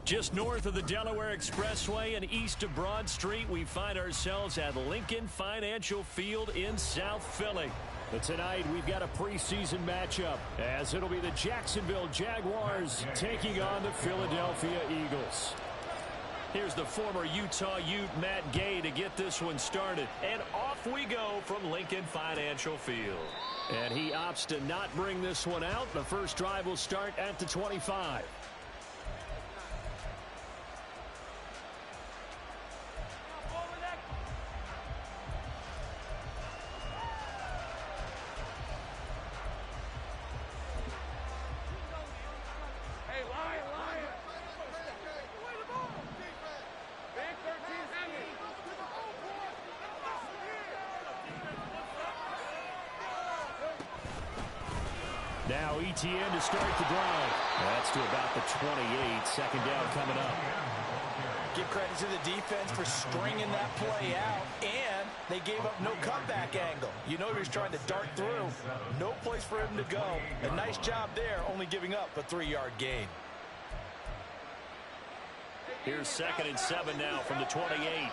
Just north of the Delaware Expressway and east of Broad Street, we find ourselves at Lincoln Financial Field in South Philly. But tonight, we've got a preseason matchup, as it'll be the Jacksonville Jaguars taking on the Philadelphia Eagles. Here's the former Utah Ute, Matt Gay, to get this one started. And off we go from Lincoln Financial Field. And he opts to not bring this one out. The first drive will start at the 25. Now ETN to start the drive. That's to about the 28. Second down coming up. Give credit to the defense for stringing that play out, and they gave up no comeback angle. You know he was trying to dart through. No place for him to go. A nice job there, only giving up a 3-yard gain. Here's 2nd and 7 now from the 28.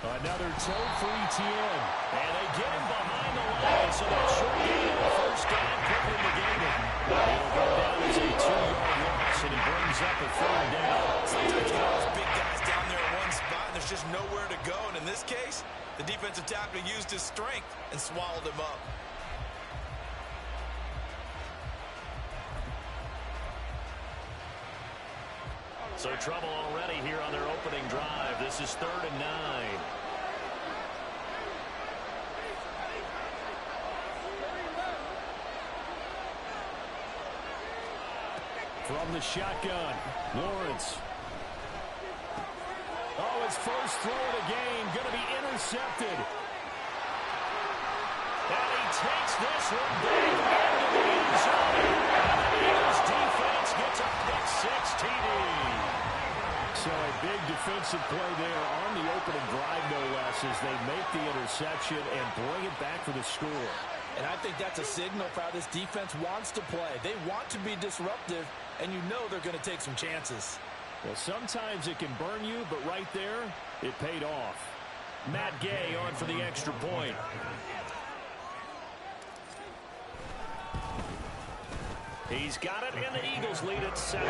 Another toe for ETN. And they get him behind the line, so that short gain of the first down quickly negated. It'll go down as a 2-yard loss, and it brings up a 3rd down. Sometimes you get those big guys down there in one spot, and there's just nowhere to go. And in this case, the defensive tackle used his strength and swallowed him up. So trouble already here on their opening drive. This is 3rd and 9. From the shotgun, Lawrence. Oh, his first throw of the game going to be intercepted. And he takes this one back into the end zone. And the Eagles defense gets a pick-6 TD. So a big defensive play there on the opening drive, no less, as they make the interception and bring it back for the score. And I think that's a signal for how this defense wants to play. They want to be disruptive, and you know they're going to take some chances. Well, sometimes it can burn you, but right there, it paid off. Matt Gay on for the extra point. He's got it, and the Eagles lead at 7-0.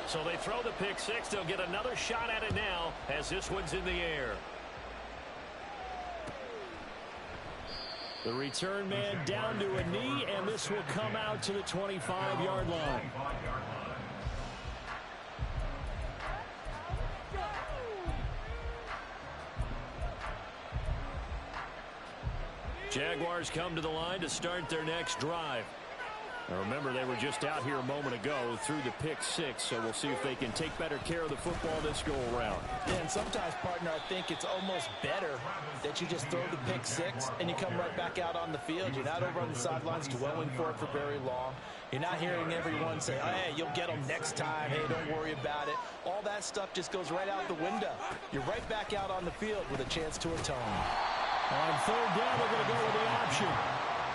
So they throw the pick-6. They'll get another shot at it now as this one's in the air. The return man down to a knee, and this will come out to the 25-yard line. Jaguars come to the line to start their next drive. Now remember, they were just out here a moment ago through the pick-6, so we'll see if they can take better care of the football this go-around. Yeah, and sometimes, partner, I think it's almost better that you just throw the pick-6 and you come right back out on the field. You're not over on the sidelines dwelling for it for very long. You're not hearing everyone say, oh, hey, you'll get them next time. Hey, don't worry about it. All that stuff just goes right out the window. You're right back out on the field with a chance to atone. On 3rd down, they're going to go with the option.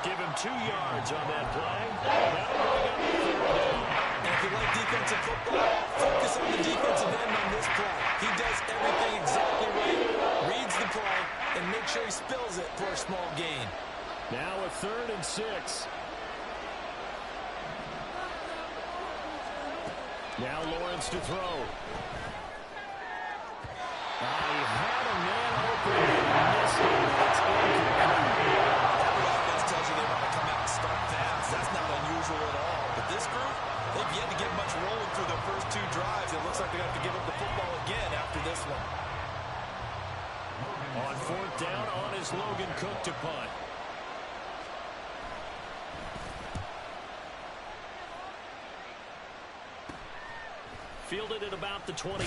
Give him 2 yards on that play. That'll bring up 3rd down. And if you like defensive football, focus on the defensive end on this play. He does everything exactly right, reads the play, and makes sure he spills it for a small gain. Now a 3rd and 6. Now Lawrence to throw. He had a man open and missed it. It's incomplete. Tells you they want to come out and start fast. That's not unusual at all. But this group, they've yet to get much rolling through their first 2 drives. It looks like they have to give up the football again after this one. On 4th down, on is Logan Cook to punt. Fielded at about the 28.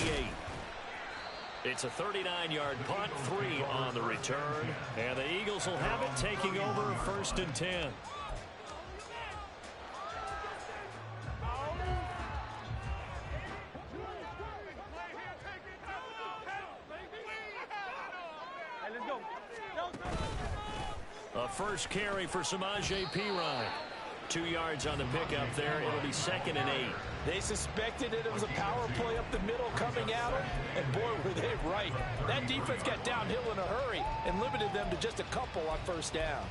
It's a 39-yard punt, 3 on the return. And the Eagles will have it, taking over 1st and 10. A first carry for Samaje Perine. 2 yards on the pickup there. It'll be 2nd and 8. They suspected it was a power play up the middle coming at them, and boy, were they right. That defense got downhill in a hurry and limited them to just a couple on first down.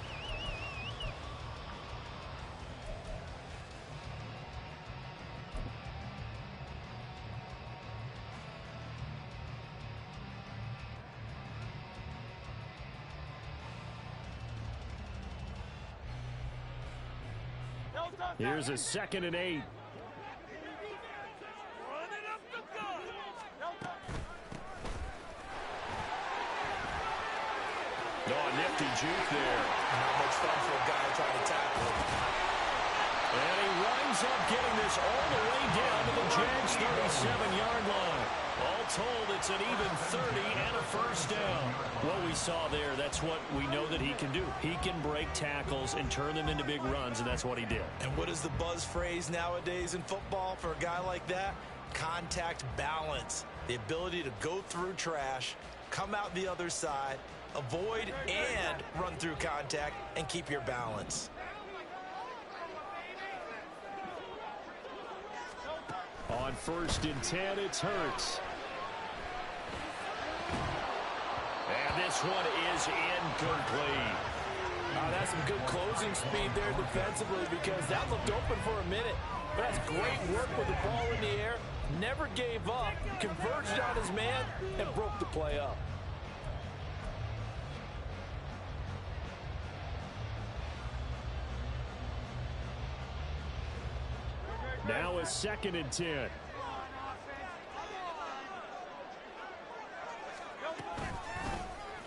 Here's a 2nd and 8. Oh, nifty juke there. Not much fun for a guy trying to tackle him. And he winds up getting this all the way down to the Jags' 37-yard line. All told, it's an even 30 and a first down. What we saw there, that's what we know that he can do. He can break tackles and turn them into big runs, and that's what he did. And what is the buzz phrase nowadays in football for a guy like that? Contact balance. The ability to go through trash, come out the other side, avoid and run through contact, and keep your balance. On 1st and 10, it's Hurts. And this one is incomplete. That's some good closing speed there defensively, because that looked open for a minute. But that's great work with the ball in the air. Never gave up, converged on his man, and broke the play up. Now a 2nd and 10.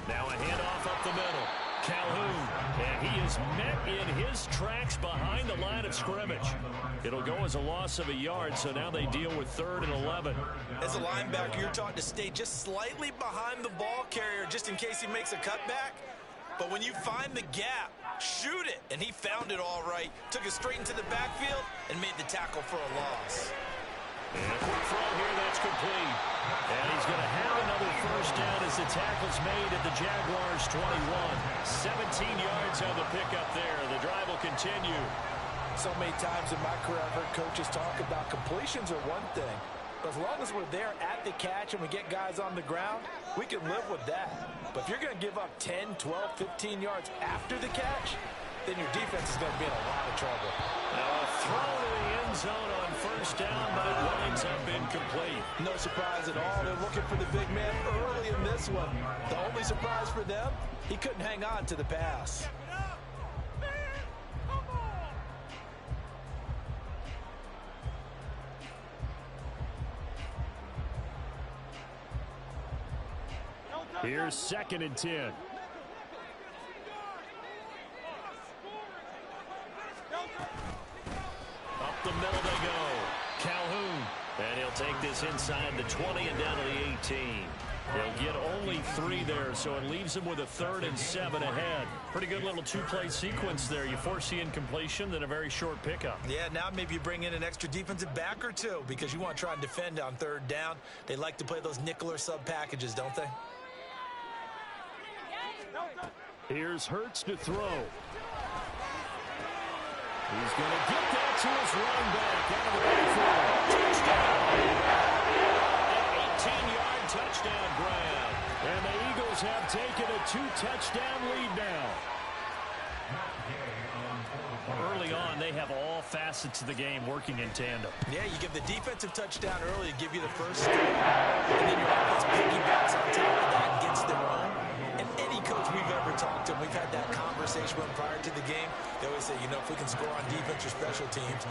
Now a handoff up the middle. Calhoun, and he is met in his tracks behind the line of scrimmage. It'll go as a loss of a yard, so now they deal with 3rd and 11. As a linebacker, you're taught to stay just slightly behind the ball carrier just in case he makes a cutback. But when you find the gap, shoot it. And he found it all right. Took it straight into the backfield and made the tackle for a loss. And a quick throw here, that's complete. And he's going to have another first down as the tackle's made at the Jaguars 21. 17 yards on the pickup there. The drive will continue. So many times in my career, I've heard coaches talk about completions are one thing. But as long as we're there at the catch and we get guys on the ground, we can live with that. But if you're going to give up 10, 12, 15 yards after the catch, then your defense is going to be in a lot of trouble. Now a throw to the end zone on first down, but it winds up incomplete. No surprise at all. They're looking for the big man early in this one. The only surprise for them, he couldn't hang on to the pass. Here's 2nd and 10. Up the middle they go. Calhoun. And he'll take this inside the 20 and down to the 18. He'll get only 3 there, so it leaves him with a 3rd and 7 ahead. Pretty good little 2-play sequence there. You force the incompletion, then a very short pickup. Yeah, now maybe you bring in an extra defensive back or two because you want to try and defend on 3rd down. They like to play those nickel or sub packages, don't they? Here's Hurts to throw. He's going to get that to his running back out of the backfield. Touchdown. An 18-yard touchdown grab. And the Eagles have taken a 2-touchdown lead now. Early on, they have all facets of the game working in tandem. Yeah, you give the defensive touchdown early to give you the first step. And then your offense piggybacks on top of that and gets their own. And any coach we've ever talked to, we've had that conversation with prior to the game. They always say, you know, if we can score on defense or special teams,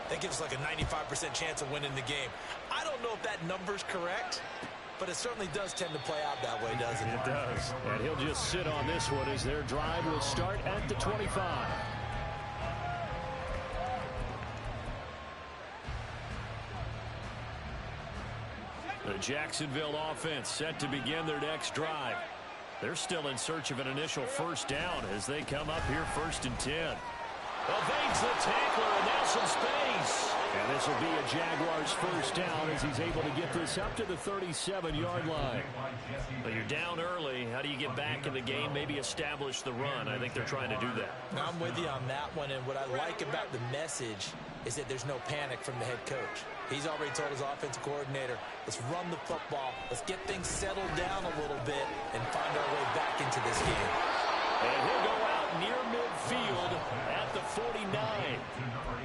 that gives us like a 95% chance of winning the game. I don't know if that number's correct, but it certainly does tend to play out that way, doesn't it? It does. And he'll just sit on this one as their drive will start at the 25. The Jacksonville offense set to begin their next drive. They're still in search of an initial first down as they come up here 1st and 10. Evades the tackler, and now some space. And this will be a Jaguars first down as he's able to get this up to the 37-yard line. But you're down early. How do you get back in the game? Maybe establish the run. I think they're trying to do that. I'm with you on that one, and what I like about the message is that there's no panic from the head coach. He's already told his offensive coordinator, let's run the football, let's get things settled down a little bit, and find our way back into this game. And he'll go out near midfield at the 49.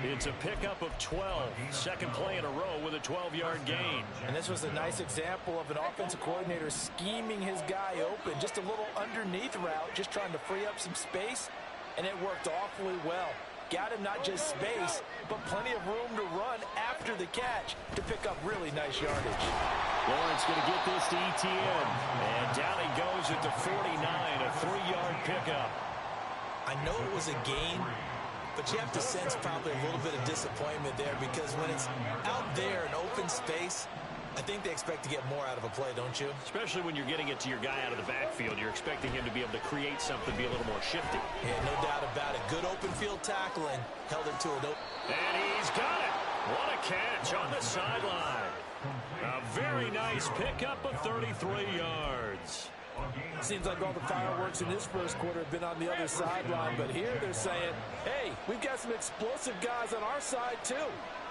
It's a pickup of 12. Second play in a row with a 12-yard gain. And this was a nice example of an offensive coordinator scheming his guy open. Just a little underneath route, just trying to free up some space, and it worked awfully well. Got him not just space, but plenty of room to run after the catch to pick up really nice yardage. Lawrence going to get this to ETN. And down he goes at the 49, a 3-yard pickup. I know it was a gain, but you have to sense probably a little bit of disappointment there because when it's out there in open space, I think they expect to get more out of a play, don't you? Especially when you're getting it to your guy out of the backfield. You're expecting him to be able to create something, be a little more shifty. Yeah, no doubt about it. Good open field tackling. Held it to it. And he's got it. What a catch on the sideline. A very nice pickup of 33 yards. Seems like all the fireworks in this first quarter have been on the other sideline, but here they're saying, hey, we've got some explosive guys on our side too.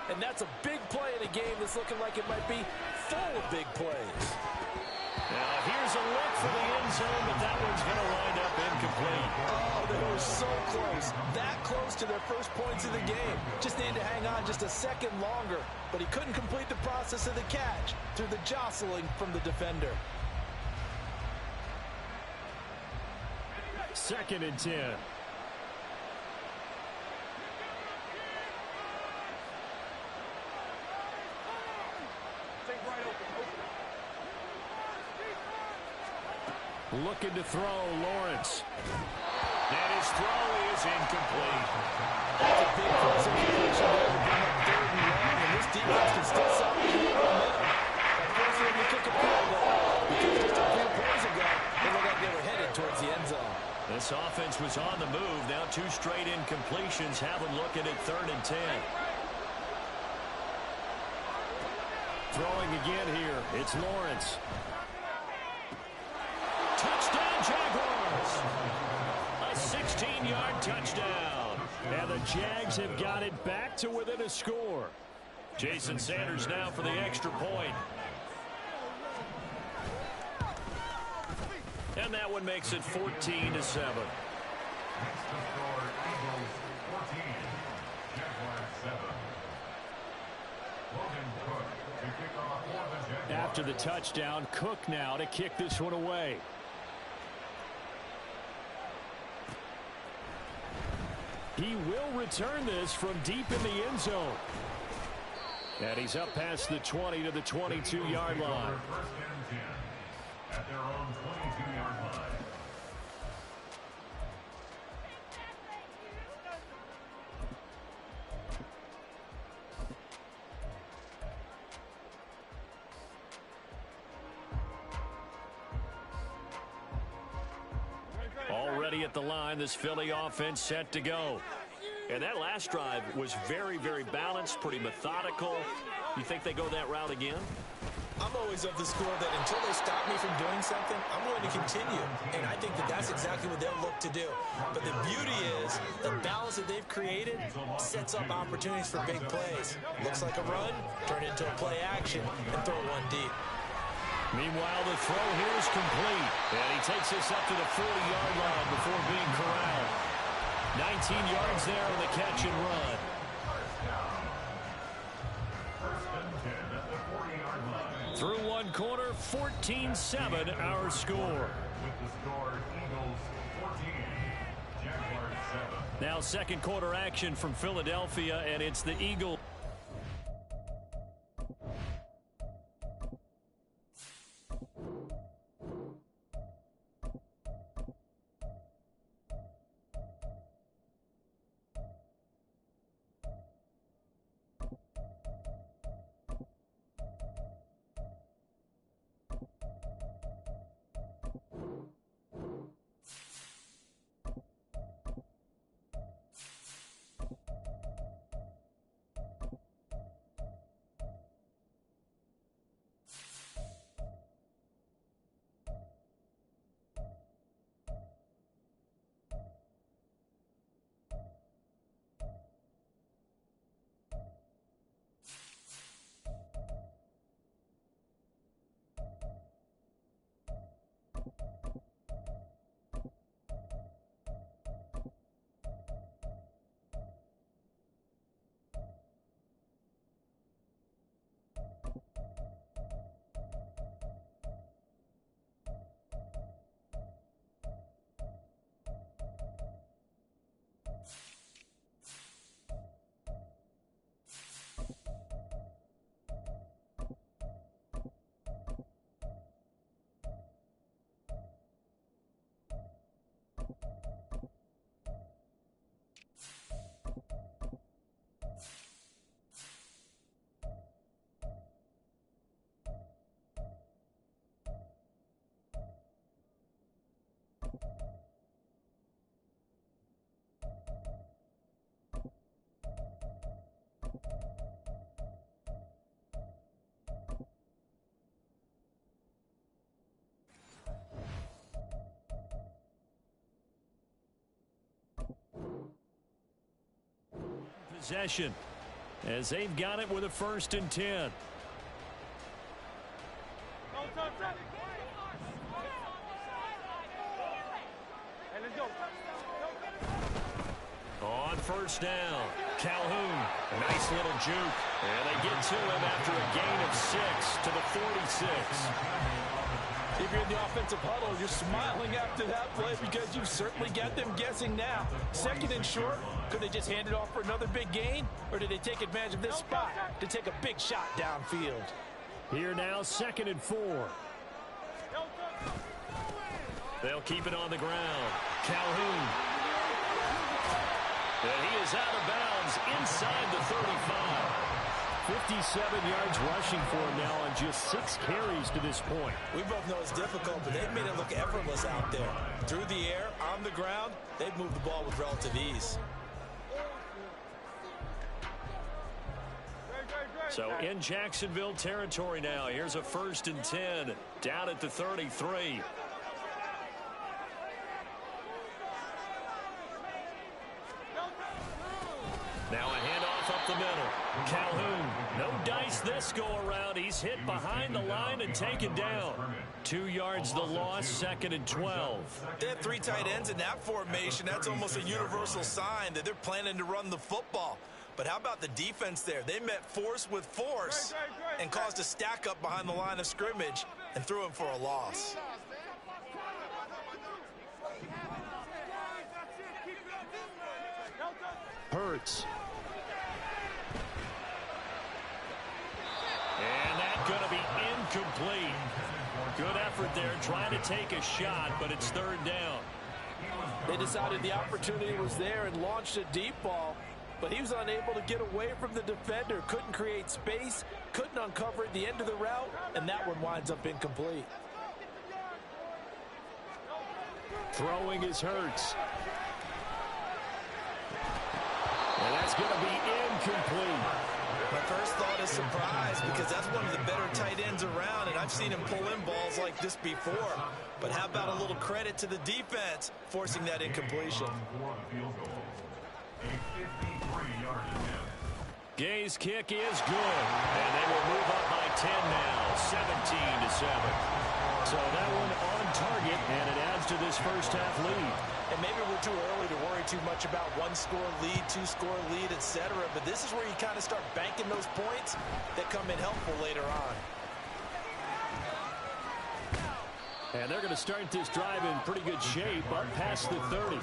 And that's a big play in a game that's looking like it might be full of big plays. Now here's a look for the end zone, but that one's going to wind up incomplete. Oh, they were so close. That close to their first points of the game. Just needed to hang on just a second longer, but he couldn't complete the process of the catch through the jostling from the defender. 2nd and 10. Looking to throw, Lawrence. And his throw is incomplete. That's a big force of conviction there to bring up 3rd and long, and this defense can still salvage a little momentum. By forcing them to kick a field goal, because just a few plays ago, they looked like they were headed towards the end zone. This offense was on the move. Now 2 straight incompletions have them looking at 3rd and 10. Throwing again here. It's Lawrence. Touchdown, Jaguars! A 16-yard touchdown. And the Jags have got it back to within a score. Jason Sanders now for the extra point. And that one makes it 14-7. After the touchdown, Cook now to kick this one away. He will return this from deep in the end zone. And he's up past the 20 to the 22-yard line. At their own 22-yard line. Already at the line, this Philly offense set to go. And that last drive was very, very balanced, pretty methodical. You think they go that route again? I'm always of the school that until they stop me from doing something, I'm going to continue. And I think that that's exactly what they'll look to do. But the beauty is the balance that they've created sets up opportunities for big plays. Looks like a run, turn it into a play action, and throw one deep. Meanwhile, the throw here is complete. And he takes this up to the 40-yard line before being corralled. 19 yards there on the catch and run. Through one quarter, 14-7 our score. With the score, Eagles 14, Jaguars 7. Now second quarter action from Philadelphia, and it's the Eagles. possession as they've got it with a 1st and 10. On 1st down, Calhoun, nice little juke, and they get to him after a gain of 6 to the 46. If you're in the offensive huddle, you're smiling after that play because you've certainly got them guessing now. 2nd and short, could they just hand it off for another big gain, or did they take advantage of this spot to take a big shot downfield? Here now, 2nd and 4. They'll keep it on the ground. Calhoun. And he is out of bounds inside the 35. 57 yards rushing for him now on just 6 carries to this point. We both know it's difficult, but they've made it look effortless out there. Through the air, on the ground, they've moved the ball with relative ease. So in Jacksonville territory now. Here's a 1st and 10 down at the 33. Now a handoff up the middle. Calhoun, no dice this go around. He's hit behind the line and taken down. 2 yards the loss, 2nd and 12. They have 3 tight ends in that formation. That's almost a universal sign that they're planning to run the football. But how about the defense there? They met force with force and caused a stack up behind the line of scrimmage and threw him for a loss. Hurts. And that's going to be incomplete. Good effort there, trying to take a shot, but it's 3rd down. They decided the opportunity was there and launched a deep ball, but he was unable to get away from the defender. Couldn't create space, couldn't uncover at the end of the route, and that one winds up incomplete. Throwing is Hurts. And that's going to be incomplete. My first thought is surprise because that's one of the better tight ends around, and I've seen him pull in balls like this before. But how about a little credit to the defense forcing that incompletion? Gay's kick is good, and they will move up by 10 now, 17-7. So that one on target, and it adds to this first half lead. And maybe we're too early to worry too much about 1-score lead, 2-score lead, etc. But this is where you kind of start banking those points that come in helpful later on. And they're going to start this drive in pretty good shape up past the 30.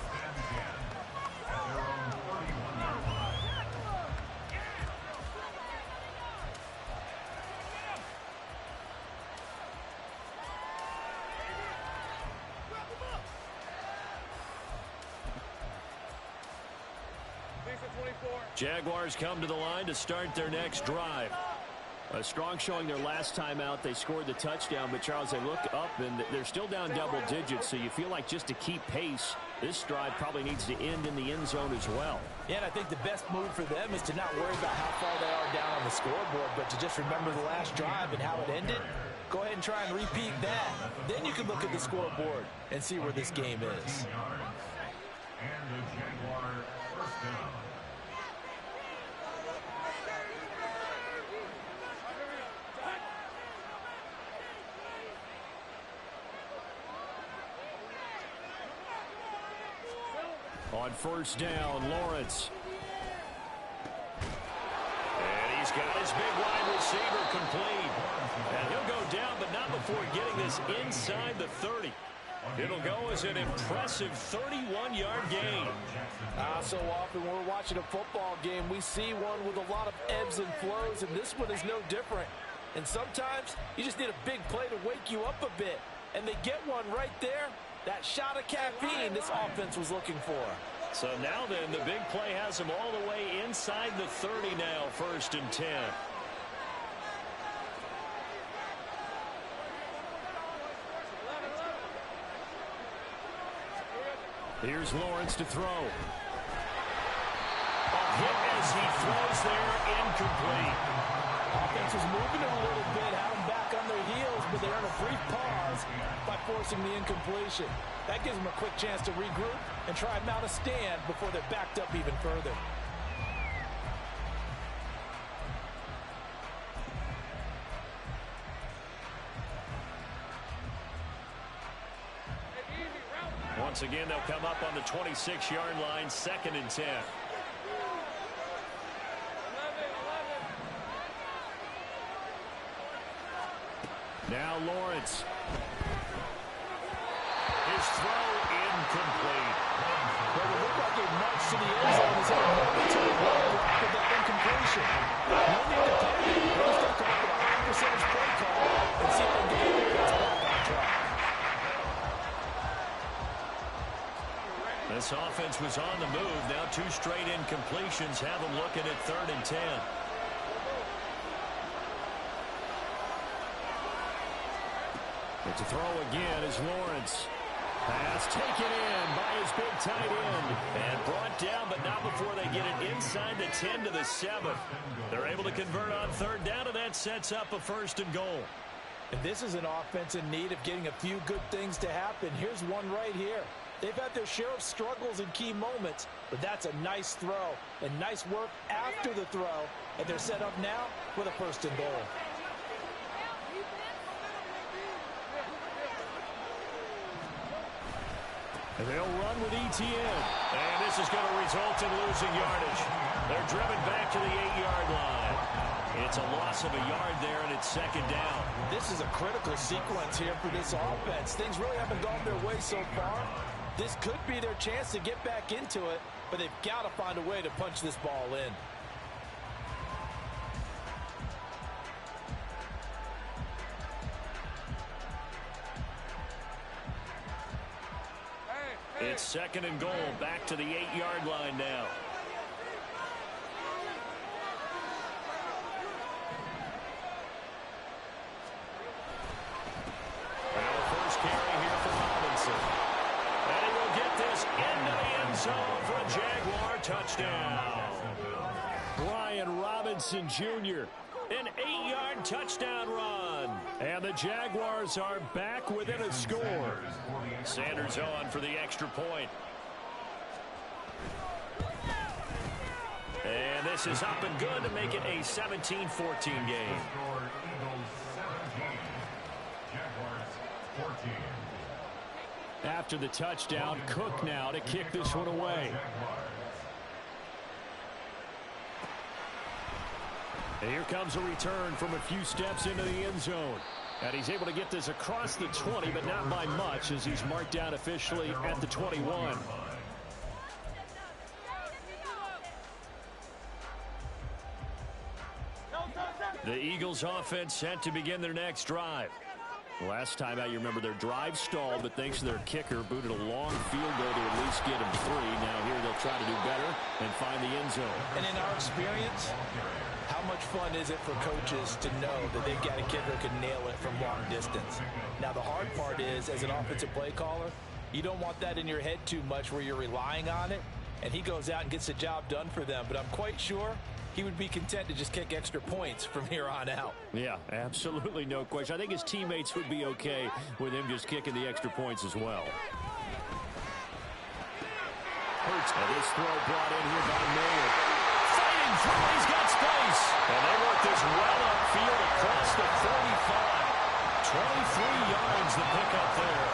Jaguars come to the line to start their next drive. A strong showing their last time out. They scored the touchdown, but Charles, they look up and they're still down double digits, so you feel like just to keep pace, this drive probably needs to end in the end zone as well. Yeah, and I think the best move for them is to not worry about how far they are down on the scoreboard, but to just remember the last drive and how it ended. Go ahead and try and repeat that. Then you can look at the scoreboard and see where this game is. And the Jaguar first down. On 1st down, Lawrence. And he's got his big wide receiver complete. And he'll go down, but not before getting this inside the 30. It'll go as an impressive 31-yard gain. So often when we're watching a football game, we see one with a lot of ebbs and flows, and this one is no different. And sometimes you just need a big play to wake you up a bit. And they get one right there. That shot of caffeine this offense was looking for. So now then, the big play has them all the way inside the 30 now, 1st and 10. Here's Lawrence to throw. A hit as he throws there, incomplete. Offense was moving a little bit, had them back on their heels, but they're in a brief pause by forcing the incompletion. That gives them a quick chance to regroup and try and mount a stand before they're backed up even further. Once again, they'll come up on the 26-yard line, 2nd and 10. Now Lawrence. His throw incomplete. Well, it looked like it marched to the end zone. He's had a momentary roadblock with that incompletion. No need to panic. We're just going to come up with a high percentage play call and see if they can get the offense back on track. This offense was on the move. Now 2 straight incompletions have them looking at 3rd and 10. But to throw again is Lawrence. Pass taken in by his big tight end. And brought down, but not before they get it inside the 10 to the 7. They're able to convert on 3rd down, and that sets up a 1st and goal. And this is an offense in need of getting a few good things to happen. Here's one right here. They've had their share of struggles in key moments, but that's a nice throw and nice work after the throw. And they're set up now with a 1st and goal. And they'll run with ETN. And this is going to result in losing yardage. They're driven back to the 8-yard line. It's a loss of a yard there, and it's 2nd down. This is a critical sequence here for this offense. Things really haven't gone their way so far. This could be their chance to get back into it, but they've got to find a way to punch this ball in. It's 2nd and goal, back to the 8-yard line now. Well, first carry here for Robinson. And he will get this into the end zone for a Jaguar touchdown. Brian Robinson Jr., an 8-yard touchdown run. And the Jaguars are back within a score. Sanders on for the extra point. And this is up and good to make it a 17-14 game. After the touchdown, Cook now to kick this one away. And here comes a return from a few steps into the end zone. And he's able to get this across the 20, but not by much, as he's marked down officially at the 21. The Eagles offense set to begin their next drive. Last time out, you remember their drive stalled, but thanks to their kicker, booted a long field goal to at least get them 3. Now here they'll try to do better and find the end zone. And in our experience, how much fun is it for coaches to know that they've got a kicker who can nail it from long distance? Now, the hard part is, as an offensive play caller, you don't want that in your head too much where you're relying on it, and he goes out and gets the job done for them. But I'm quite sure he would be content to just kick extra points from here on out. Yeah, absolutely no question. I think his teammates would be okay with him just kicking the extra points as well. Hurts. And this throw brought in here by Miller. Fighting through, he's got space. And they work this well upfield across the 45. 23 yards the pickup there.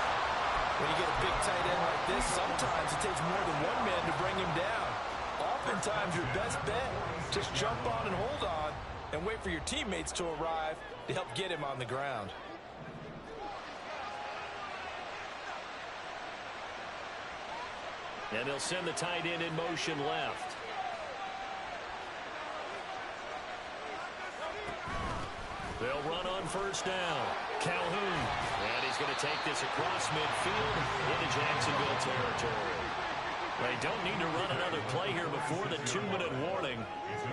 When you get a big tight end like this, sometimes it takes more than one man to bring him down. Oftentimes, your best bet, just jump on and hold on and wait for your teammates to arrive to help get him on the ground. And they'll send the tight end in motion left. They'll run on 1st down. Calhoun. And he's going to take this across midfield into Jacksonville territory. They don't need to run another play here before the 2-minute warning.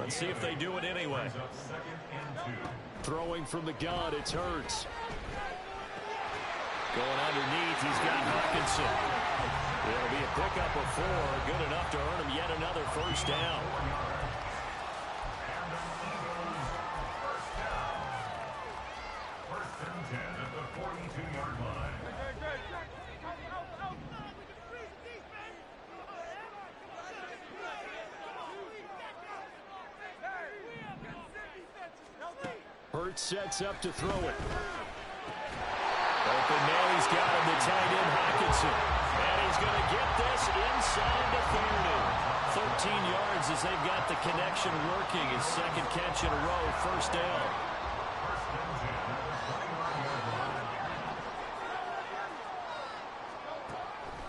Let's see if they do it anyway. Throwing from the gun, it's Hurts. Going underneath, he's got Hawkinson. It'll be a pickup of 4, good enough to earn him yet another 1st down. First and 10 at the 42-yard line. Hurts sets up to throw it. Open man, he's got him, the tight end Hawkinson. And he's he's going to get this inside the 30. 13 yards as they've got the connection working. His second catch in a row, first down.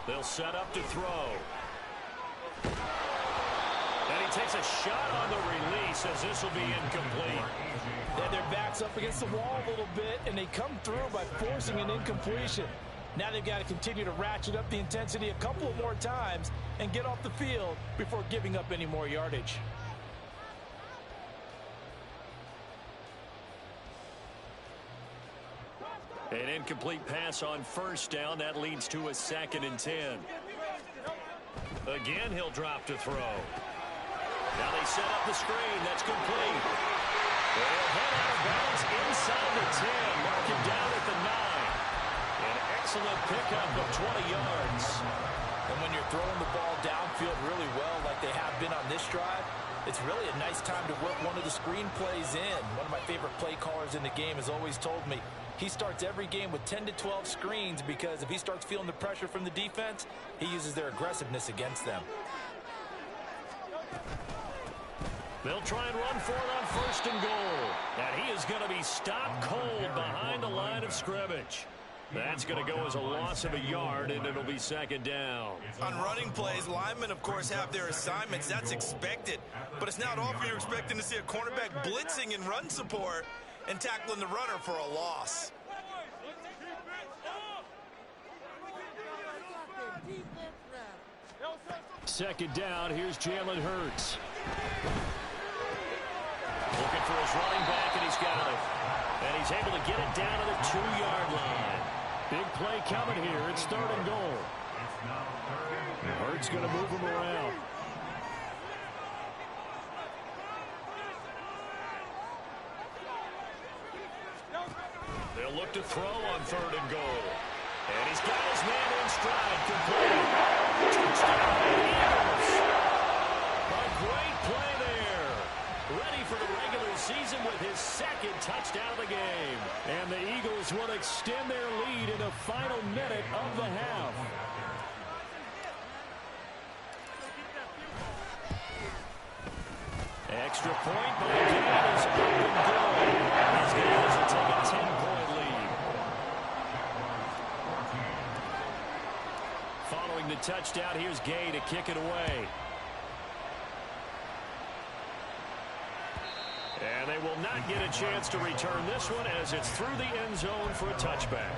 They'll set up to throw. And he takes a shot on the release as this will be incomplete. Yeah, their back's up against the wall a little bit, and they come through by forcing an incompletion. Now they've got to continue to ratchet up the intensity a couple more times and get off the field before giving up any more yardage. An incomplete pass on first down. That leads to a 2nd and 10. Again, he'll drop to throw. Now they set up the screen. That's complete. They'll head out of bounds inside the 10. Mark him down at the 9. An excellent pickup of 20 yards. And when you're throwing the ball downfield really well like they have been on this drive, it's really a nice time to work one of the screen plays in. One of my favorite play callers in the game has always told me he starts every game with 10 to 12 screens because if he starts feeling the pressure from the defense, he uses their aggressiveness against them. They'll try and run for it on 1st and goal. And he is going to be stopped cold behind the line of scrimmage. That's going to go as a loss of a yard, and it'll be 2nd down. On running plays, linemen, of course, have their assignments. That's expected. But it's not often you're expecting to see a cornerback blitzing in run support and tackling the runner for a loss. Second down, here's Jalen Hurts. Looking for his running back, and he's got it. And he's able to get it down to the 2-yard line. Big play coming here. It's 3rd and goal. Hurts going to move him around. They'll look to throw on 3rd and goal. And he's got his man in stride. Complete. Touchdown, Eagles. A great play there. Ready for the regular season with his 2nd touchdown of the game. And the Eagles will extend their lead in the final minute of the half. Extra point by Gay is up and good. These guys will take a 10-point lead. Following the touchdown, here's Gay to kick it away. And they will not get a chance to return this one as it's through the end zone for a touchback.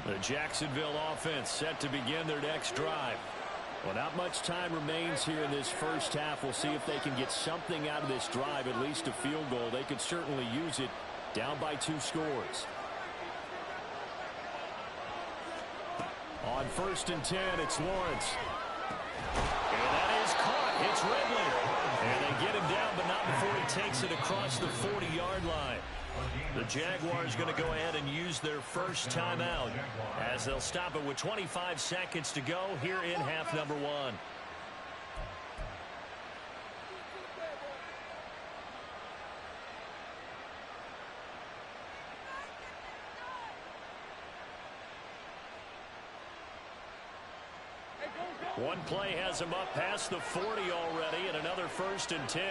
The Jacksonville offense set to begin their next drive. Well, not much time remains here in this first half. We'll see if they can get something out of this drive, at least a field goal. They could certainly use it down by 2 scores. On 1st and 10, it's Lawrence. And that is caught. It's Ridley. And they get him down, but not before he takes it across the 40-yard line. The Jaguars going to go ahead and use their first timeout as they'll stop it with 25 seconds to go here in half number 1. One play has him up past the 40 already, and another 1st and 10.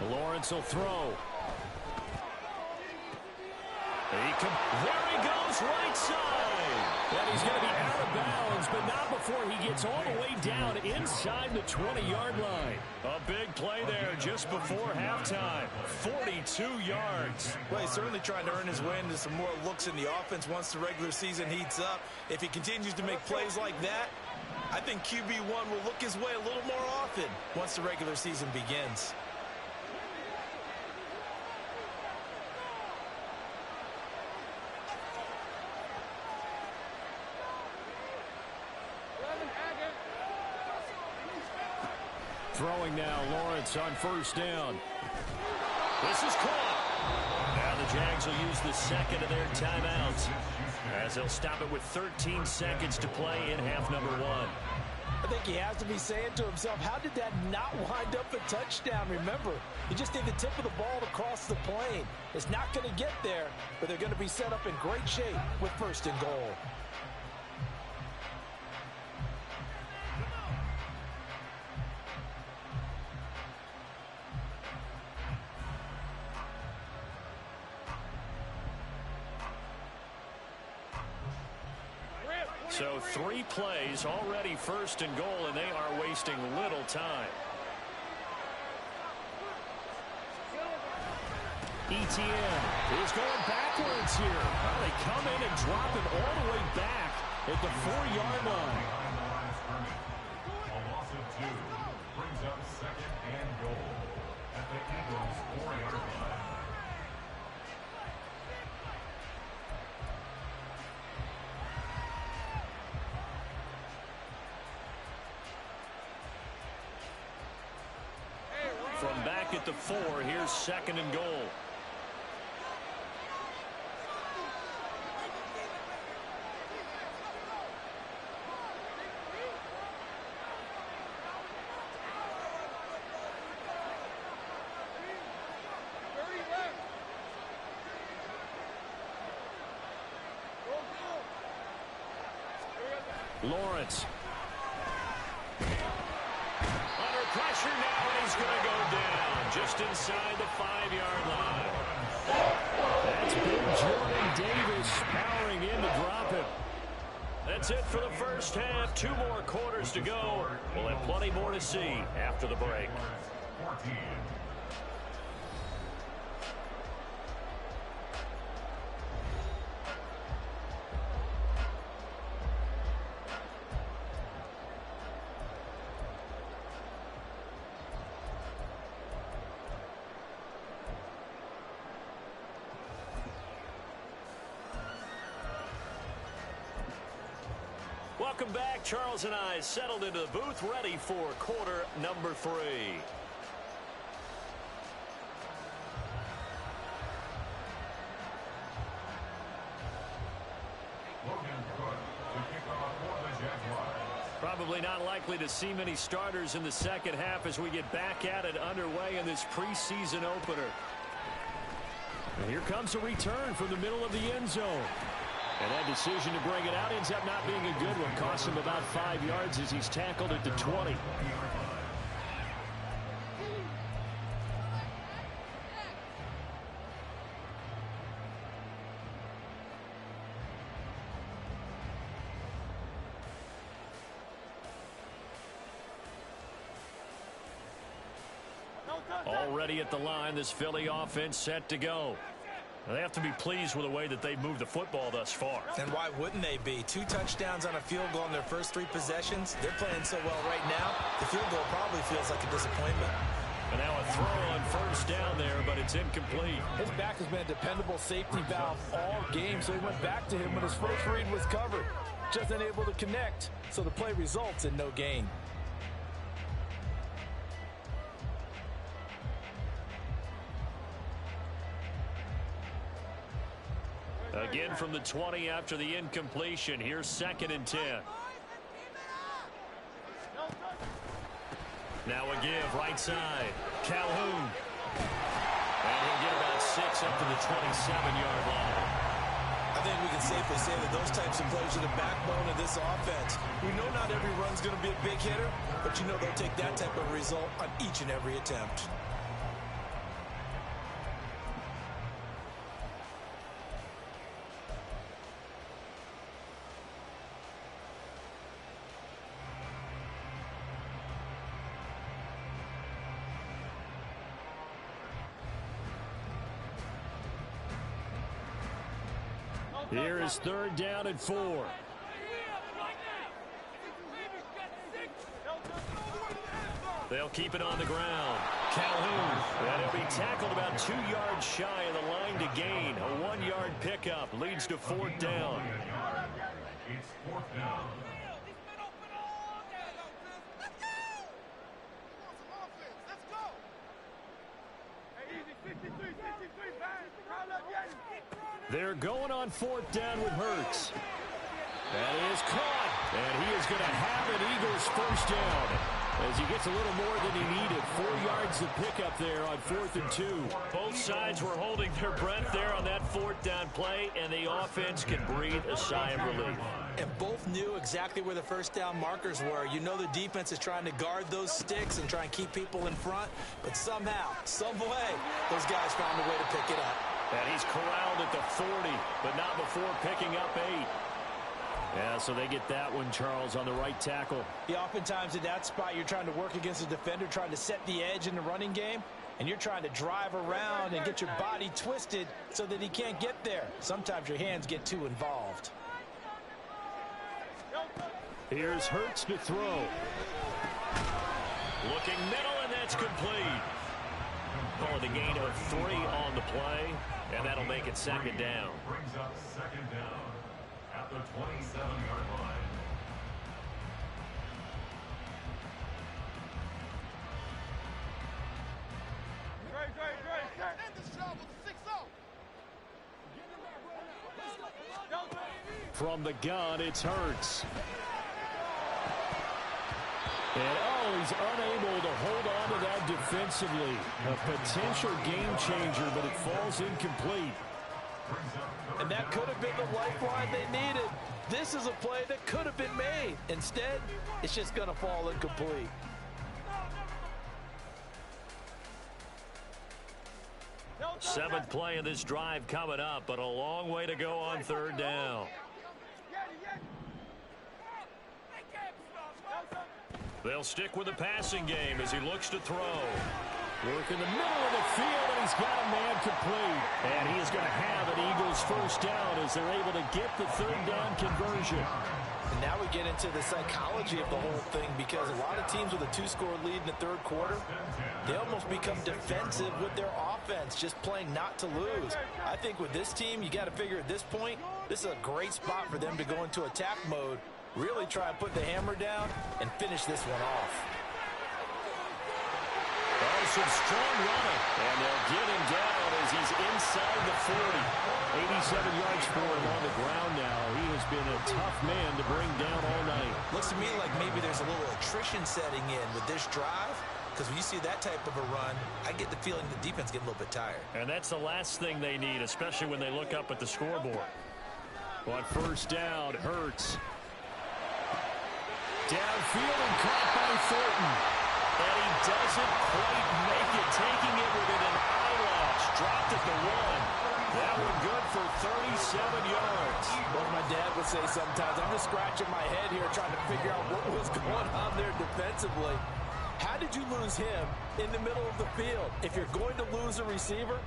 Lawrence will throw. There he goes, right side. And he's going to be out of bounds, but not before he gets all the way down inside the 20-yard line. A big play there just before halftime. 42 yards. Well, he's certainly trying to earn his way into some more looks in the offense once the regular season heats up. If he continues to make plays like that, I think QB1 will look his way a little more often once the regular season begins. throwing now. Lawrence on first down. This is caught. Now the Jags will use the second of their timeouts as they'll stop it with 13 seconds to play in half number 1. I think he has to be saying to himself, how did that not wind up a touchdown? Remember, you just need the tip of the ball to cross the plane. It's not going to get there, but they're going to be set up in great shape with first and goal. So 3 plays, already first and goal, and they are wasting little time. Etienne is going backwards here. Well, they come in and drop him all the way back at the 4-yard line. A loss of 2 brings up second and goal at the Eagles' 4-yard line. From back at the 4, here's second and goal. Lawrence. Under pressure now, and he's going to go down just inside the 5-yard line. That's big Jordan Davis powering in to drop it. That's it for the first half. 2 more quarters to go. We'll have plenty more to see after the break. 14. Welcome back. Charles and I settled into the booth, ready for quarter number 3. Probably not likely to see many starters in the second half as we get back at it underway in this preseason opener. And here comes a return from the middle of the end zone. And that decision to bring it out ends up not being a good one. Costs him about 5 yards as he's tackled at the 20. Already at the line, this Philly offense set to go. They have to be pleased with the way that they've moved the football thus far. And why wouldn't they be? 2 touchdowns on a field goal in their first 3 possessions. They're playing so well right now, the field goal probably feels like a disappointment. And now a throw on first down there, but it's incomplete. His back has been a dependable safety valve all game, so he went back to him when his first read was covered. Just unable to connect, so the play results in no gain. Again from the 20 after the incompletion. Here's second and 10. Now a give right side. Calhoun. And he'll get about 6 up to the 27-yard line. I think we can safely say that those types of plays are the backbone of this offense. We know not every run's going to be a big hitter, but you know they'll take that type of result on each and every attempt. Here is third down and 4. They'll keep it on the ground. Calhoun. And he'll be tackled about 2 yards shy of the line to gain. A 1-yard pickup leads to fourth down. It's fourth down. They're going on 4th down with Hurts. That is caught, and he is going to have an Eagles first down as he gets a little more than he needed. 4 yards of pickup there on 4th and 2. Both sides were holding their breath there on that 4th down play, and the offense can breathe a sigh of relief. And both knew exactly where the first down markers were. You know the defense is trying to guard those sticks and try and keep people in front, but somehow, some way, those guys found a way to pick it up. And he's corralled at the 40, but not before picking up 8. Yeah, so they get that one, Charles, on the right tackle. Yeah, oftentimes in that spot, you're trying to work against a defender, trying to set the edge in the running game, and you're trying to drive around and get your body twisted so that he can't get there. Sometimes your hands get too involved. Here's Hurts to throw. Looking middle, and that's complete. Calling the gain of 3 on the play, and that'll make it 2nd down. Brings up 2nd down at the 27-yard line. From the gun, it's Hurts. And, he's unable to hold on to that defensively. A potential game changer, but it falls incomplete. And that could have been the lifeline they needed. This is a play that could have been made. Instead, it's just going to fall incomplete. Seventh play of this drive coming up, but a long way to go on 3rd down. They'll stick with the passing game as he looks to throw. Work in the middle of the field, and he's got a man complete. And he is going to have an Eagles first down as they're able to get the 3rd down conversion. And now we get into the psychology of the whole thing, because a lot of teams with a 2-score lead in the 3rd quarter, they almost become defensive with their offense, just playing not to lose. I think with this team, you got to figure at this point, this is a great spot for them to go into attack mode, really try and put the hammer down and finish this one off. Some strong running, and they'll get him down as he's inside the 40. 87 yards for him on the ground now. He has been a tough man to bring down all night. Looks to me like maybe there's a little attrition setting in with this drive, because when you see that type of a run, I get the feeling the defense get a little bit tired. And that's the last thing they need, especially when they look up at the scoreboard. On 1st down, Hurts. Downfield and caught by Thornton. And he doesn't quite make it, taking it within an eyelash. Dropped at the 1. That one good for 37 yards. What my dad would say sometimes, I'm just scratching my head here trying to figure out what was going on there defensively. How did you lose him in the middle of the field? If you're going to lose a receiver,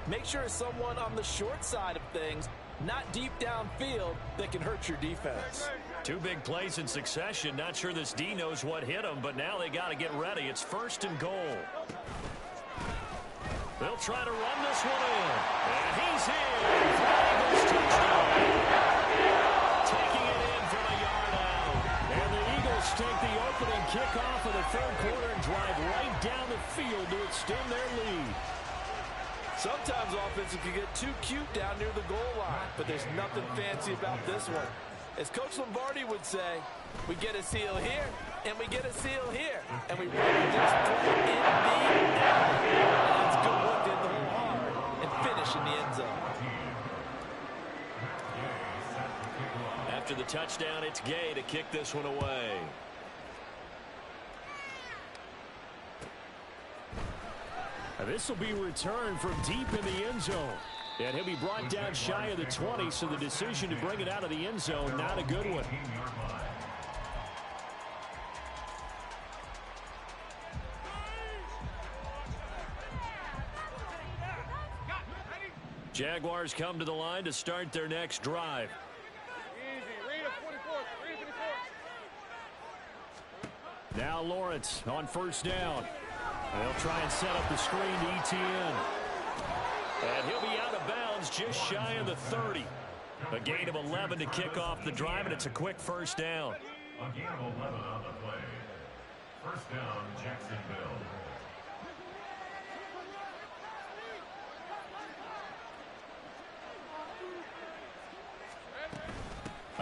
make sure it's someone on the short side of things, not deep downfield, that can hurt your defense. 2 big plays in succession. Not sure this D knows what hit him, but now they got to get ready. It's 1st and goal. They'll try to run this one in. And he's in. Eagles touchdown. Taking it in from a yard out. And the Eagles take the opening kickoff of the 3rd quarter and drive right down the field to extend their lead. Sometimes offenses can get too cute down near the goal line, but there's nothing fancy about this one. As Coach Lombardi would say, we get a seal here, and we get a seal here, and we really just play in the end. That's good work to hit the hole hard and finish in the end zone. After the touchdown, it's Gay to kick this one away. This will be returned from deep in the end zone. And he'll be brought down shy of the 20, so the decision to bring it out of the end zone, not a good one. Jaguars come to the line to start their next drive. Now Lawrence on 1st down. They'll try and set up the screen to ETN. And he'll be out of bounds just shy of the 30. A gain of 11 to kick off the drive, and it's a quick 1st down. A gain of 11 on the play. 1st down, Jacksonville.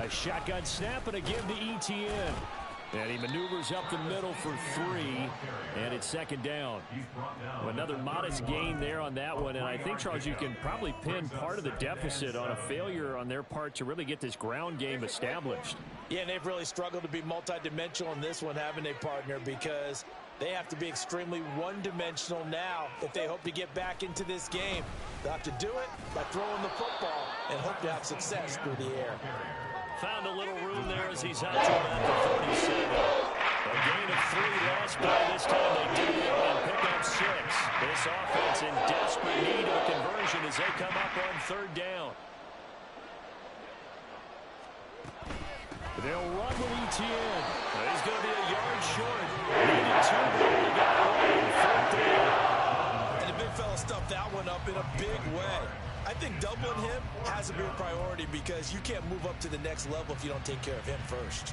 A shotgun snap and a give to Etienne. And he maneuvers up the middle for 3, and it's second down. Another modest gain there on that one, and I think, Charles, you can probably pin part of the deficit on a failure on their part to really get this ground game established. Yeah, and they've really struggled to be multidimensional in this one, haven't they, partner, because they have to be extremely one-dimensional now if they hope to get back into this game. They'll have to do it by throwing the football and hope to have success through the air. Found a little room there as he's out to about the 37. A gain of 3 last play. This time they do and pick up 6. This offense in desperate need of a conversion as they come up on third down. They'll run with Etienne. He's going to be a yard short. Needed 2 more. They got one. Fourth down. And the big fella stuffed that one up in a big way. I think doubling him has to be a priority because you can't move up to the next level if you don't take care of him first.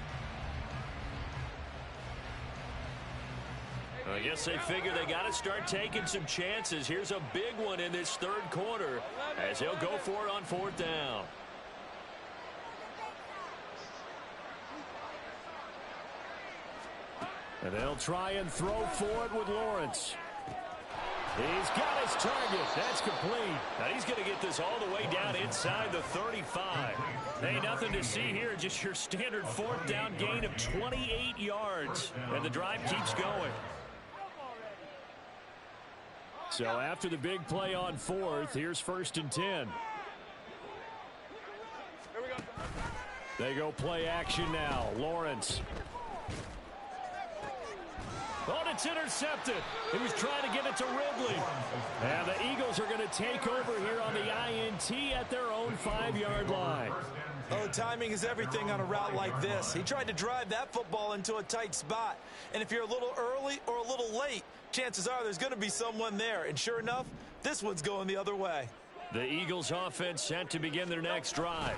I guess they figure they got to start taking some chances. Here's a big one in this third quarter as they'll go for it on fourth down. And they'll try and throw for it with Lawrence. He's got his target. That's complete. Now he's going to get this all the way down inside the 35. Hey, nothing to see here. Just your standard fourth down gain of 28 yards. And the drive keeps going. So after the big play on fourth, here's first and 10. They go play action now. Lawrence. Oh, it's intercepted. He was trying to get it to Ridley. And the Eagles are going to take over here on the INT at their own 5-yard line. Oh, timing is everything on a route like this. He tried to drive that football into a tight spot. And if you're a little early or a little late, chances are there's going to be someone there. And sure enough, this one's going the other way. The Eagles offense set to begin their next drive.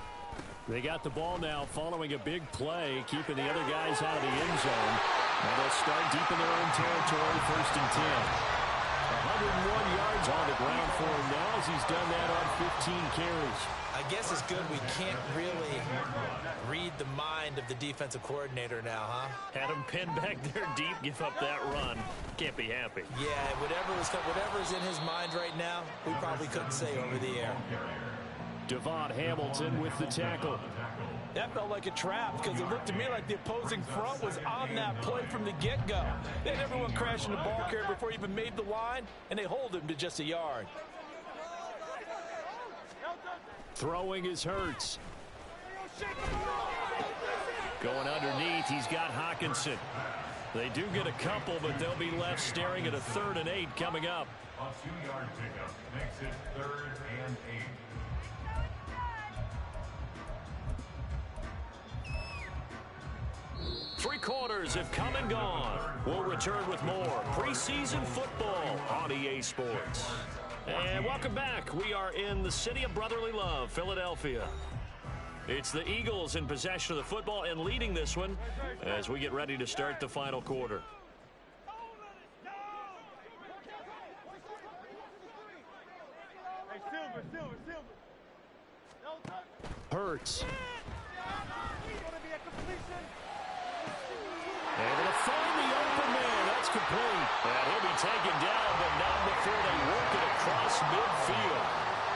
They got the ball now following a big play, keeping the other guys out of the end zone. Now they'll start deep in their own territory, first and 10. 101 yards on the ground for him now as he's done that on 15 carries. I guess it's good we can't really read the mind of the defensive coordinator now, huh? Had him pinned back there deep, give up that run. Can't be happy. Yeah, whatever's in his mind right now, we probably couldn't say over the air. Devon Hamilton with the tackle. That felt like a trap because it looked to me like the opposing front was on that play from the get-go. They had everyone crashing the ball carrier before he even made the line, and they hold him to just a yard. Throwing is Hurts. Going underneath, he's got Hawkinson. They do get a couple, but they'll be left staring at a 3rd and 8 coming up. A 2-yard pickup makes it 3rd and 8. Three quarters have come and gone. We'll return with more preseason football on EA Sports. And welcome back. We are in the city of brotherly love, Philadelphia. It's the Eagles in possession of the football and leading this one as we get ready to start the final quarter. Hurts. Able to find the open man. That's complete. And he'll be taken down, but not before they work it across midfield.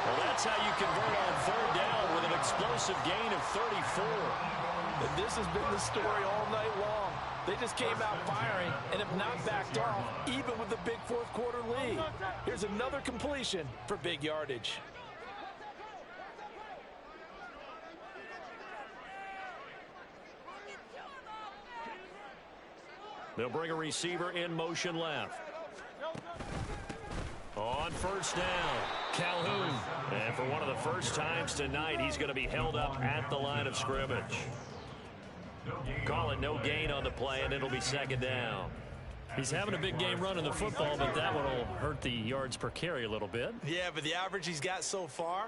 Well, that's how you convert on 3rd down with an explosive gain of 34. And this has been the story all night long. They just came out firing and have not backed off, even with the big fourth quarter lead. Here's another completion for big yardage. They'll bring a receiver in motion left. On first down, Calhoun. And for one of the first times tonight, he's going to be held up at the line of scrimmage. Call it no gain on the play, and it'll be second down. He's having a big game running the football, but that one will hurt the yards per carry a little bit. Yeah, but the average he's got so far,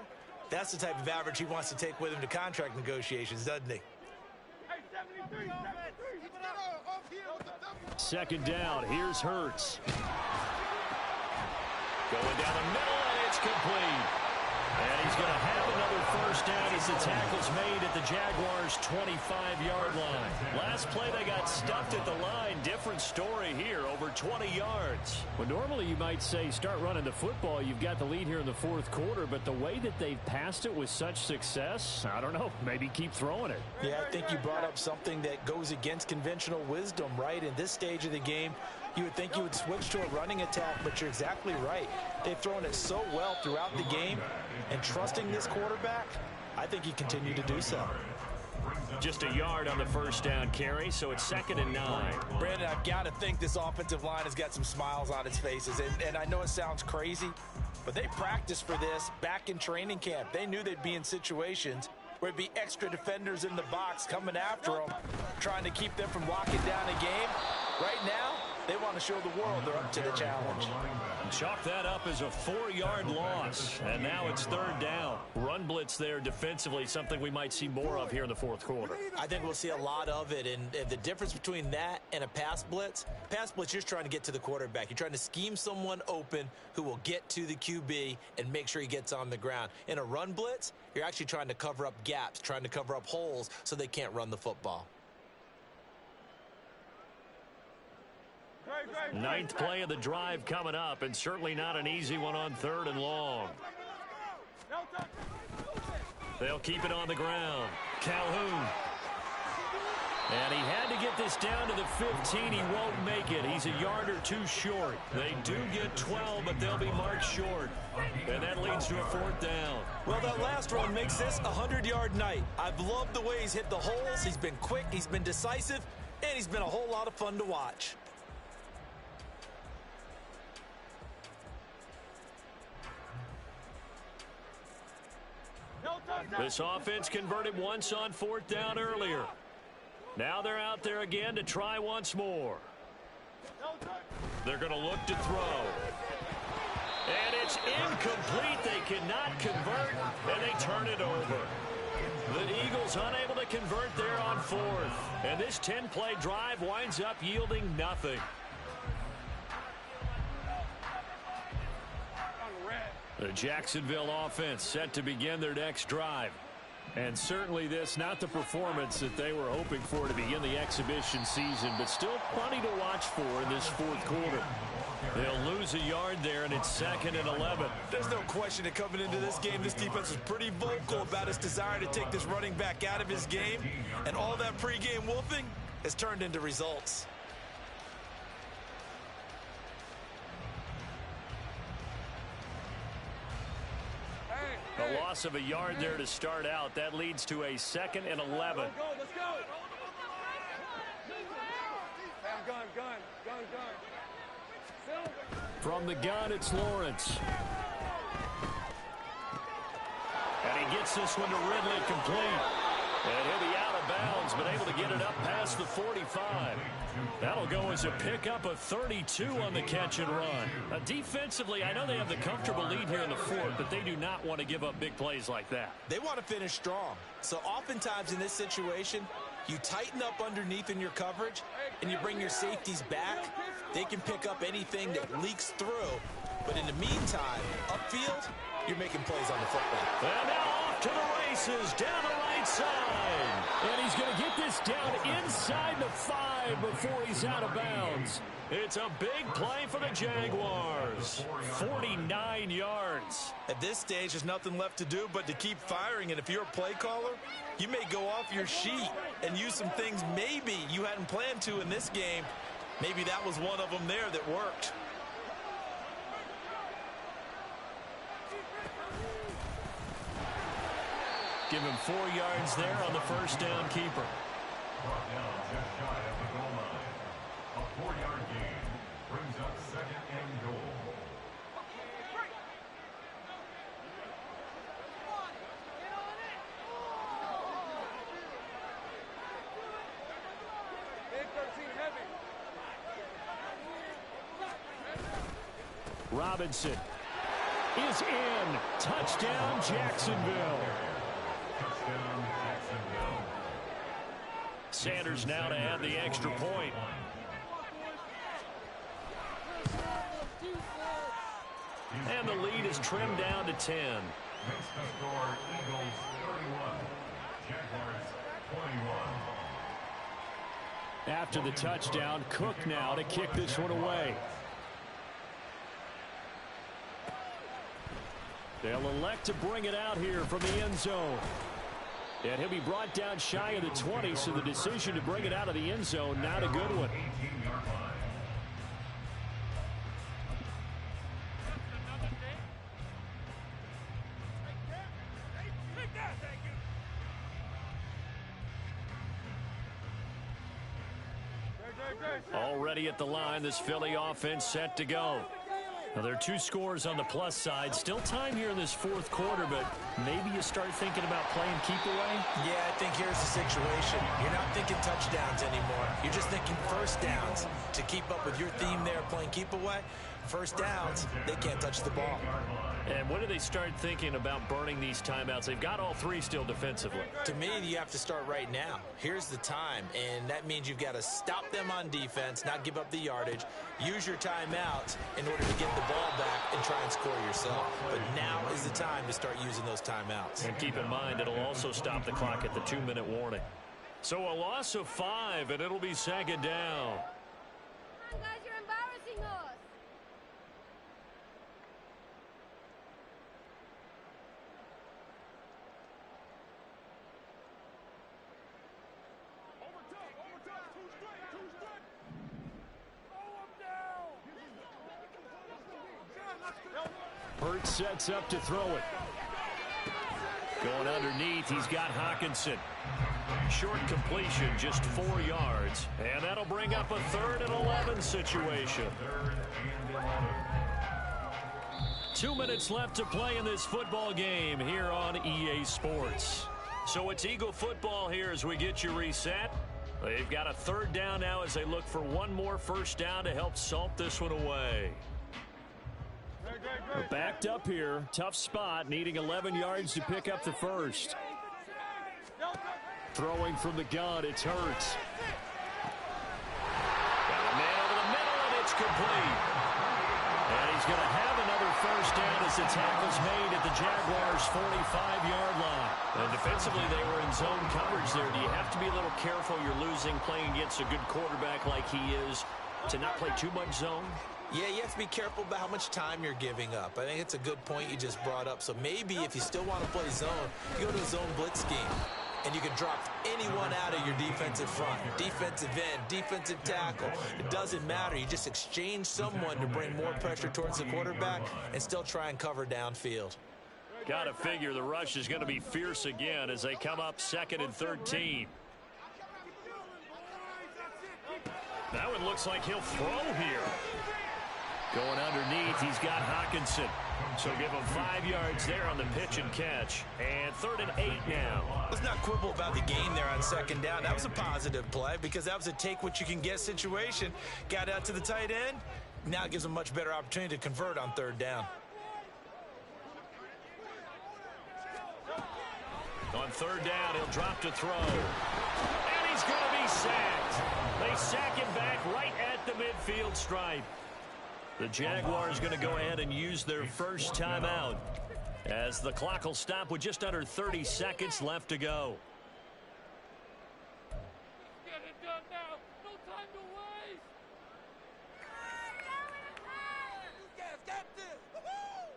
that's the type of average he wants to take with him to contract negotiations, doesn't he? Second down, here's Hurts. Going down the middle, and it's complete. And he's going to have another first down as the tackle's made at the Jaguars' 25-yard line. Last play, they got stuffed at the line. Different story here, over 20 yards. Well, normally you might say start running the football. You've got the lead here in the fourth quarter, but the way that they've passed it with such success, I don't know, maybe keep throwing it. Yeah, I think you brought up something that goes against conventional wisdom, right? In this stage of the game, you would think you would switch to a running attack, but you're exactly right. They've thrown it so well throughout the game, and trusting this quarterback, I think you continue to do so. Just a yard on the first down carry, so it's 2nd and 9. Brandon, I've got to think this offensive line has got some smiles on its faces, and I know it sounds crazy, but they practiced for this back in training camp. They knew they'd be in situations where it'd be extra defenders in the box coming after them, trying to keep them from locking down a game. Right now, they want to show the world they're up to the challenge. Chalk that up as a 4-yard loss, and now it's 3rd down. Run blitz there defensively, something we might see more of here in the fourth quarter. I think we'll see a lot of it, and the difference between that and a pass blitz, you're just trying to get to the quarterback. You're trying to scheme someone open who will get to the QB and make sure he gets on the ground. In a run blitz, you're actually trying to cover up gaps, trying to cover up holes so they can't run the football. 9th play of the drive coming up, and certainly not an easy one on 3rd and long. They'll keep it on the ground. Calhoun. And he had to get this down to the 15. He won't make it. He's a yard or two short. They do get 12, but they'll be marked short. And that leads to a 4th down. Well, that last run makes this a 100-yard night. I've loved the way he's hit the holes. He's been quick, he's been decisive, and he's been a whole lot of fun to watch. This offense converted once on 4th down earlier. Now they're out there again to try once more. They're going to look to throw. And it's incomplete. They cannot convert, and they turn it over. The Eagles unable to convert there on 4th. And this 10-play drive winds up yielding nothing. The Jacksonville offense set to begin their next drive. And certainly this, not the performance that they were hoping for to begin the exhibition season, but still plenty to watch for in this fourth quarter. They'll lose a yard there, and it's 2nd and 11. There's no question that coming into this game, this defense was pretty vocal about its desire to take this running back out of his game. And all that pregame wolfing has turned into results. A loss of a yard there to start out. That leads to a 2nd and 11. Let's go. Gun. From the gun, it's Lawrence. And he gets this one to Ridley complete. And he'll be out of bounds, but able to get it up past the 45. That'll go as a pickup of 32 on the catch and run. Defensively, I know they have the comfortable lead here in the fourth, but they do not want to give up big plays like that. They want to finish strong. So oftentimes in this situation, you tighten up underneath in your coverage, and you bring your safeties back. They can pick up anything that leaks through. But in the meantime, upfield, you're making plays on the football. And now off to the races, down the right side. And he's going to get this down inside the 5 before he's out of bounds. It's a big play for the Jaguars. 49 yards. At this stage, there's nothing left to do but to keep firing. And if you're a play caller, you may go off your sheet and use some things maybe you hadn't planned to in this game. Maybe that was one of them there that worked. Give him 4 yards there on the first down keeper. Brought down just shy of the goal line. A 4-yard gain brings up 2nd and goal. Robinson is in. Touchdown, Jacksonville. Touchdown, Jacksonville. Sanders now to add the extra point. And the lead is trimmed down to 10. Makes the score Eagles 31, Jaguars 21. After the touchdown, Cook now to kick this one away. They'll elect to bring it out here from the end zone. And he'll be brought down shy of the 20, so the decision to bring it out of the end zone, not a good one. 18-yard line. Already at the line, this Philly offense set to go. Now, there are 2 scores on the plus side. Still time here in this fourth quarter, but maybe you start thinking about playing keep away? Yeah, I think here's the situation. You're not thinking touchdowns anymore. You're just thinking first downs. To keep up with your theme there, playing keep away, first downs, they can't touch the ball. And when do they start thinking about burning these timeouts? They've got all 3 still defensively. To me, you have to start right now. Here's the time, and that means you've got to stop them on defense, not give up the yardage, use your timeouts in order to get the ball back and try and score yourself. But now is the time to start using those timeouts. And keep in mind, it'll also stop the clock at the 2-minute warning. So a loss of 5, and it'll be second down. Guys, you're embarrassing us. Hurts sets up to throw it. Going underneath, he's got Hawkinson. Short completion, just 4 yards. And that'll bring up a 3rd and 11 situation. 2 minutes left to play in this football game here on EA Sports. So it's Eagle football here as we get you reset. They've got a 3rd down now as they look for one more first down to help salt this one away. We're backed up here. Tough spot, needing 11 yards to pick up the first. Throwing from the gun, it's Hurts. Got a man over the middle, and it's complete. And he's going to have another first down as the tackle's made at the Jaguars' 45-yard line. And defensively, they were in zone coverage there. Do you have to be a little careful? You're losing, playing against a good quarterback like he is, to not play too much zone? Yeah, you have to be careful about how much time you're giving up. I think it's a good point you just brought up. So maybe if you still want to play zone, you go to a zone blitz scheme. And you can drop anyone out of your defensive front. Defensive end, defensive tackle. It doesn't matter. You just exchange someone to bring more pressure towards the quarterback and still try and cover downfield. Got to figure the rush is going to be fierce again as they come up 2nd and 13. That one looks like he'll throw here. Going underneath, he's got Hawkinson. So give him 5 yards there on the pitch and catch. And 3rd and 8 now. Let's not quibble about the gain there on 2nd down. That was a positive play because that was a take-what-you-can-get situation. Got out to the tight end. Now it gives him a much better opportunity to convert on 3rd down. On 3rd down, he'll drop to throw. And he's going to be sacked. They sack him back right at the midfield stripe. The Jaguars going to go ahead and use their first timeout as the clock will stop with just under 30 seconds left to go. Get it done now. No time to waste. You guys got this. Woo-hoo!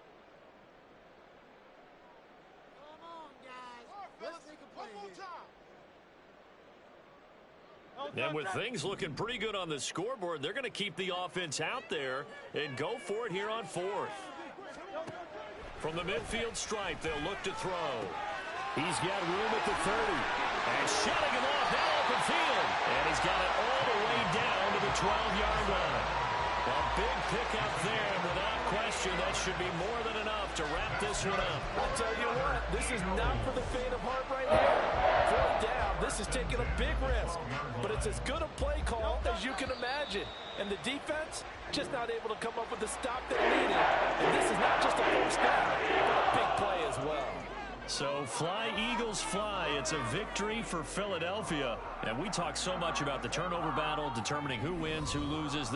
Come on, guys. Let's take a play here. And with things looking pretty good on the scoreboard, they're going to keep the offense out there and go for it here on 4th. From the midfield stripe, they'll look to throw. He's got room at the 30. And shutting him off that open field. And he's got it all the way down to the 12-yard line. A big pickup there, and without question, that should be more than enough to wrap this one up. I'll tell you what, this is not for the faint of heart right here. 4th down, this is taking a big risk. But it's as good a play call as you can imagine. And the defense, just not able to come up with the stop they needed. And this is not just a first down, but a big play as well. So fly, Eagles, fly. It's a victory for Philadelphia. And we talk so much about the turnover battle, determining who wins, who loses. This